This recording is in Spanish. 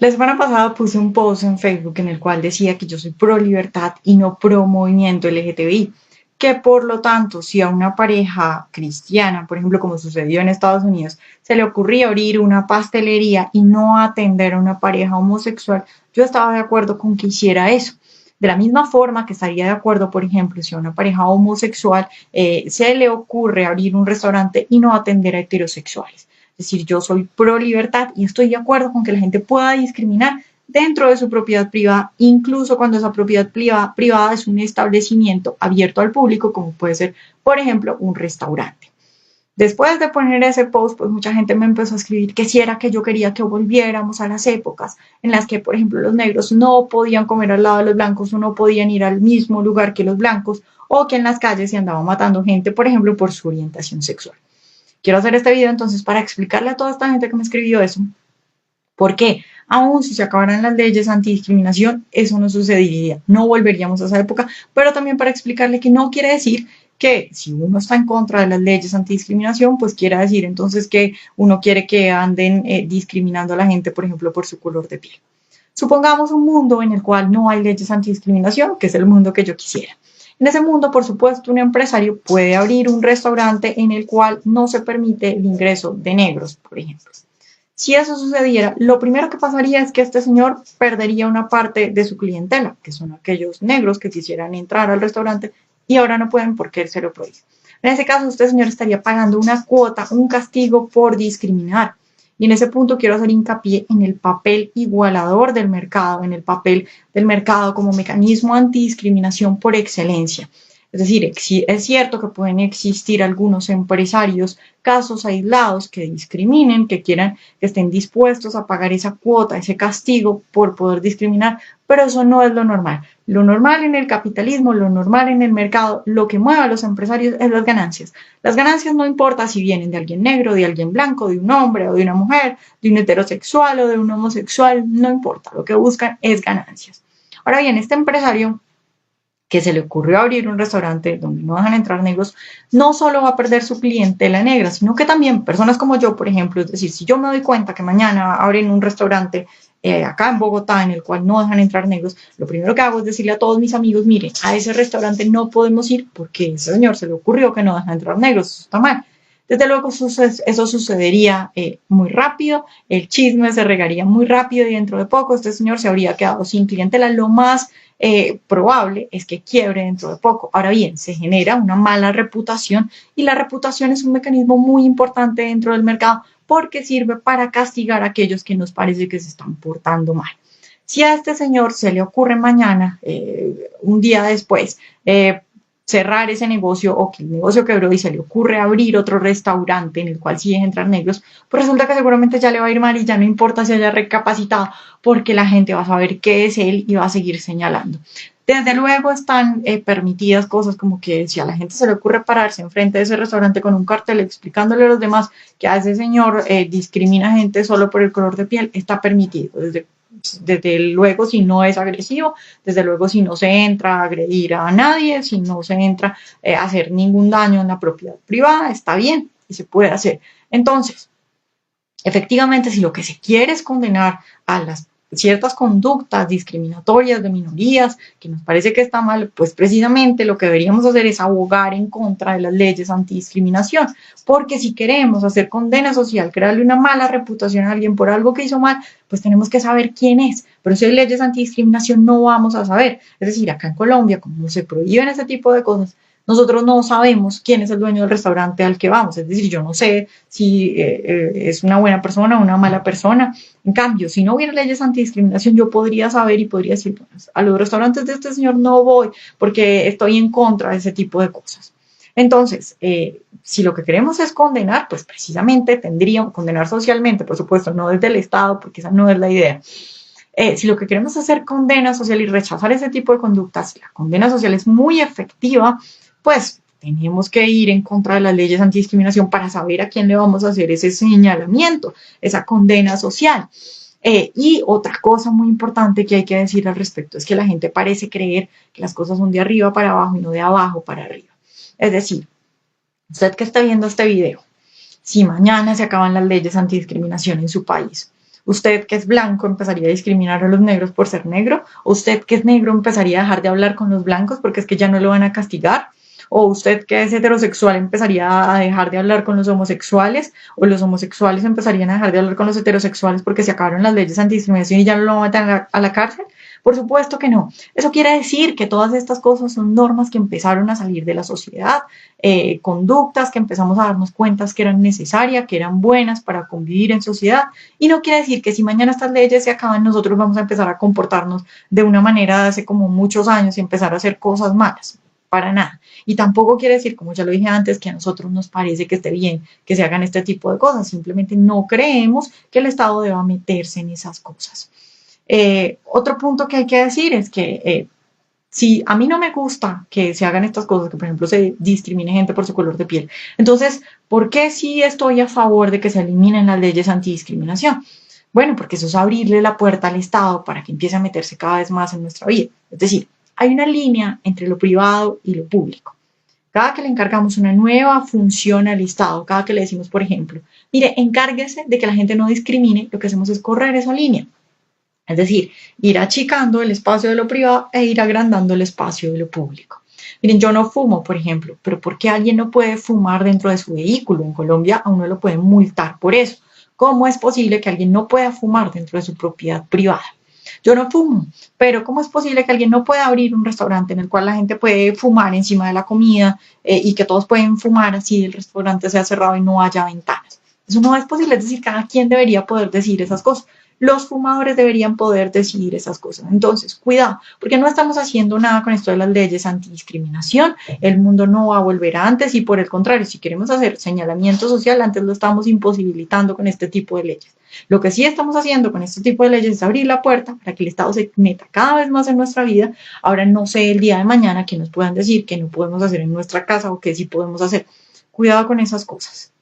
La semana pasada puse un post en Facebook en el cual decía que yo soy pro libertad y no pro movimiento LGTBI, que por lo tanto, si a una pareja cristiana, por ejemplo, como sucedió en Estados Unidos, se le ocurría abrir una pastelería y no atender a una pareja homosexual, yo estaba de acuerdo con que hiciera eso. De la misma forma que estaría de acuerdo, por ejemplo, si a una pareja homosexual se le ocurre abrir un restaurante y no atender a heterosexuales. Es decir, yo soy pro libertad y estoy de acuerdo con que la gente pueda discriminar dentro de su propiedad privada, incluso cuando esa propiedad privada es un establecimiento abierto al público, como puede ser, por ejemplo, un restaurante. Después de poner ese post, pues mucha gente me empezó a escribir que si era que yo quería que volviéramos a las épocas en las que, por ejemplo, los negros no podían comer al lado de los blancos o no podían ir al mismo lugar que los blancos o que en las calles se andaba matando gente, por ejemplo, por su orientación sexual. Quiero hacer este video entonces para explicarle a toda esta gente que me escribió eso, por qué, aún si se acabaran las leyes antidiscriminación, eso no sucedería, no volveríamos a esa época, pero también para explicarle que no quiere decir que si uno está en contra de las leyes antidiscriminación, pues quiere decir entonces que uno quiere que anden discriminando a la gente, por ejemplo, por su color de piel. Supongamos un mundo en el cual no hay leyes antidiscriminación, que es el mundo que yo quisiera. En ese mundo, por supuesto, un empresario puede abrir un restaurante en el cual no se permite el ingreso de negros, por ejemplo. Si eso sucediera, lo primero que pasaría es que este señor perdería una parte de su clientela, que son aquellos negros que quisieran entrar al restaurante y ahora no pueden porque él se lo prohíbe. En ese caso, este señor estaría pagando una cuota, un castigo por discriminar. Y en ese punto quiero hacer hincapié en el papel igualador del mercado, en el papel del mercado como mecanismo antidiscriminación por excelencia. Es decir, es cierto que pueden existir algunos empresarios, casos aislados que discriminen, que quieran, que estén dispuestos a pagar esa cuota, ese castigo por poder discriminar, pero eso no es lo normal. Lo normal en el capitalismo, lo normal en el mercado, lo que mueve a los empresarios es las ganancias. Las ganancias no importa si vienen de alguien negro, de alguien blanco, de un hombre o de una mujer, de un heterosexual o de un homosexual, no importa. Lo que buscan es ganancias. Ahora bien, este empresario que se le ocurrió abrir un restaurante donde no dejan entrar negros, no solo va a perder su clientela negra, sino que también personas como yo, por ejemplo, es decir, si yo me doy cuenta que mañana abren un restaurante acá en Bogotá en el cual no dejan entrar negros, lo primero que hago es decirle a todos mis amigos, miren, a ese restaurante no podemos ir porque ese señor se le ocurrió que no dejan entrar negros, eso está mal. Desde luego eso sucedería muy rápido, el chisme se regaría muy rápido y dentro de poco este señor se habría quedado sin clientela. Lo más probable es que quiebre dentro de poco. Ahora bien, se genera una mala reputación y la reputación es un mecanismo muy importante dentro del mercado porque sirve para castigar a aquellos que nos parece que se están portando mal. Si a este señor se le ocurre mañana, un día después, cerrar ese negocio o que el negocio quebró y se le ocurre abrir otro restaurante en el cual sí deja entrar negros, pues resulta que seguramente ya le va a ir mal y ya no importa si haya recapacitado porque la gente va a saber qué es él y va a seguir señalando. Desde luego están permitidas cosas como que si a la gente se le ocurre pararse enfrente de ese restaurante con un cartel explicándole a los demás que a ese señor discrimina gente solo por el color de piel, está permitido. Desde luego si no es agresivo, desde luego si no se entra a agredir a nadie, si no se entra a hacer ningún daño en la propiedad privada, está bien y se puede hacer. Entonces, efectivamente, si lo que se quiere es condenar a las ciertas conductas discriminatorias de minorías, que nos parece que está mal, pues precisamente lo que deberíamos hacer es abogar en contra de las leyes antidiscriminación, porque si queremos hacer condena social, crearle una mala reputación a alguien por algo que hizo mal, pues tenemos que saber quién es, pero si hay leyes antidiscriminación no vamos a saber, es decir, acá en Colombia, como se prohíben ese tipo de cosas, nosotros no sabemos quién es el dueño del restaurante al que vamos, es decir, yo no sé si es una buena persona o una mala persona. En cambio, si no hubiera leyes antidiscriminación, yo podría saber y podría decir, pues, a los restaurantes de este señor no voy porque estoy en contra de ese tipo de cosas. Entonces, si lo que queremos es condenar, pues precisamente tendríamos condenar socialmente, por supuesto, no desde el Estado, porque esa no es la idea. Si lo que queremos es hacer condena social y rechazar ese tipo de conductas, la condena social es muy efectiva, pues tenemos que ir en contra de las leyes antidiscriminación para saber a quién le vamos a hacer ese señalamiento, esa condena social. Y otra cosa muy importante que hay que decir al respecto es que la gente parece creer que las cosas son de arriba para abajo y no de abajo para arriba. Es decir, usted que está viendo este video, si mañana se acaban las leyes antidiscriminación en su país, Usted que es blanco empezaría a discriminar a los negros por ser negro. Usted que es negro empezaría a dejar de hablar con los blancos porque es que ya no lo van a castigar. O usted que es heterosexual empezaría a dejar de hablar con los homosexuales, o los homosexuales empezarían a dejar de hablar con los heterosexuales porque se acabaron las leyes antidiscriminación y ya no lo van a meter a la cárcel. Por supuesto que no. Eso quiere decir que todas estas cosas son normas que empezaron a salir de la sociedad, conductas que empezamos a darnos cuenta que eran necesarias, que eran buenas para convivir en sociedad, y no quiere decir que si mañana estas leyes se acaban, nosotros vamos a empezar a comportarnos de una manera de hace como muchos años y empezar a hacer cosas malas. Para nada. Y tampoco quiere decir, como ya lo dije antes, que a nosotros nos parece que esté bien que se hagan este tipo de cosas. Simplemente no creemos que el Estado deba meterse en esas cosas. Otro punto que hay que decir es que si a mí no me gusta que se hagan estas cosas, que por ejemplo se discrimine gente por su color de piel, entonces, ¿por qué sí estoy a favor de que se eliminen las leyes antidiscriminación? Bueno, porque eso es abrirle la puerta al Estado para que empiece a meterse cada vez más en nuestra vida. Es decir, hay una línea entre lo privado y lo público. Cada que le encargamos una nueva función al Estado, cada que le decimos, por ejemplo, mire, encárguese de que la gente no discrimine, lo que hacemos es correr esa línea. Es decir, ir achicando el espacio de lo privado e ir agrandando el espacio de lo público. Miren, yo no fumo, por ejemplo, pero ¿por qué alguien no puede fumar dentro de su vehículo? En Colombia a uno lo pueden multar por eso. ¿Cómo es posible que alguien no pueda fumar dentro de su propiedad privada? Yo no fumo, pero ¿cómo es posible que alguien no pueda abrir un restaurante en el cual la gente puede fumar encima de la comida y que todos pueden fumar así el restaurante sea cerrado y no haya ventanas? Eso no es posible, es decir, cada quien debería poder decir esas cosas. Los fumadores deberían poder decidir esas cosas. Entonces, cuidado, porque no estamos haciendo nada con esto de las leyes antidiscriminación. El mundo no va a volver a antes y por el contrario, si queremos hacer señalamiento social, antes lo estamos imposibilitando con este tipo de leyes. Lo que sí estamos haciendo con este tipo de leyes es abrir la puerta para que el Estado se meta cada vez más en nuestra vida. Ahora no sé el día de mañana que nos puedan decir que no podemos hacer en nuestra casa o que sí podemos hacer. Cuidado con esas cosas.